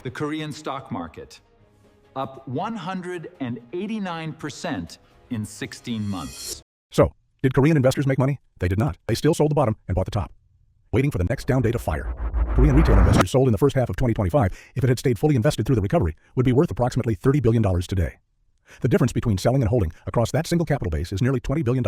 The Korean stock market, up 189% in 16 months. So, did Korean investors make money? They did not. They still sold the bottom and bought the top, waiting for the next down day to fire. Korean retail investors sold in the first half of 2025, if it had stayed fully invested through the recovery, would be worth approximately $30 billion today. The difference between selling and holding across that single capital base is nearly $20 billion.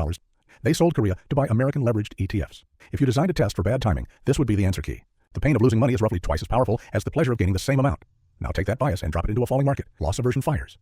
They sold Korea to buy American leveraged ETFs. If you designed a test for bad timing, this would be the answer key. The pain of losing money is roughly twice as powerful as the pleasure of gaining the same amount. Now take that bias and drop it into a falling market. Loss aversion fires.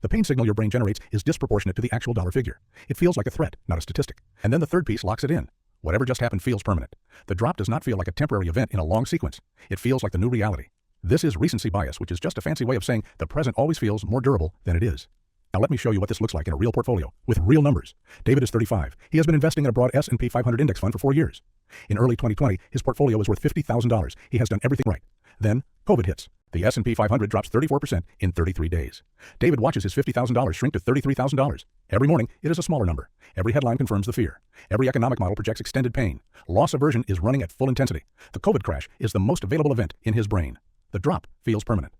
The pain signal your brain generates is disproportionate to the actual dollar figure. It feels like a threat, not a statistic. And then the third piece locks it in. Whatever just happened feels permanent. The drop does not feel like a temporary event in a long sequence. It feels like the new reality. This is recency bias, which is just a fancy way of saying the present always feels more durable than it is. Now let me show you what this looks like in a real portfolio, with real numbers. David is 35. He has been investing in a broad S&P 500 index fund for 4 years. In early 2020, his portfolio was worth $50,000. He has done everything right. Then, COVID hits. The S&P 500 drops 34% in 33 days. David watches his $50,000 shrink to $33,000. Every morning, it is a smaller number. Every headline confirms the fear. Every economic model projects extended pain. Loss aversion is running at full intensity. The COVID crash is the most available event in his brain. The drop feels permanent.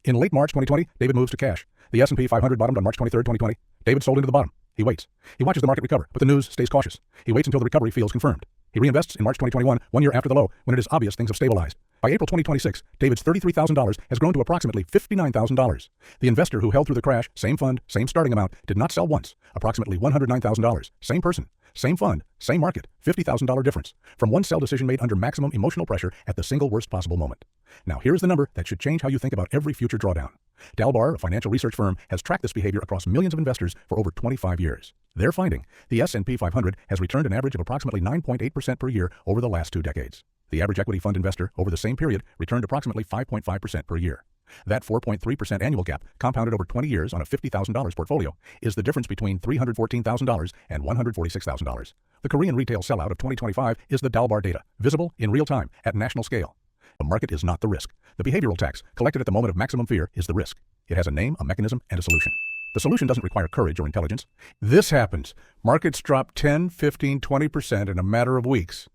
In late March 2020, David moves to cash. The S&P 500 bottomed on March 23, 2020. David sold into the bottom. He waits. He watches the market recover, but the news stays cautious. He waits until the recovery feels confirmed. He reinvests in March 2021, 1 year after the low, when it is obvious things have stabilized. By April 2026, David's $33,000 has grown to approximately $59,000. The investor who held through the crash, same fund, same starting amount, did not sell once. Approximately $109,000. Same person, same fund, same market, $50,000 difference. From one sell decision made under maximum emotional pressure at the single worst possible moment. Now here's the number that should change how you think about every future drawdown. Dalbar, a financial research firm, has tracked this behavior across millions of investors for over 25 years. They're finding the S&P 500 has returned an average of approximately 9.8% per year over the last 2 decades. The average equity fund investor over the same period returned approximately 5.5% per year. That 4.3% annual gap, compounded over 20 years on a $50,000 portfolio, is the difference between $314,000 and $146,000. The Korean retail sellout of 2025 is the Dalbar data, visible in real time at national scale. The market is not the risk. The behavioral tax, collected at the moment of maximum fear, is the risk. It has a name, a mechanism, and a solution. The solution doesn't require courage or intelligence. This happens. Markets drop 10, 15, 20% in a matter of weeks.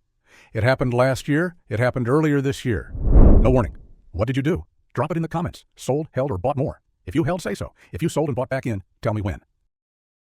It happened last year. It happened earlier this year. No warning. What did you do? Drop it in the comments. Sold, held, or bought more. If you held, say so. If you sold and bought back in, tell me when.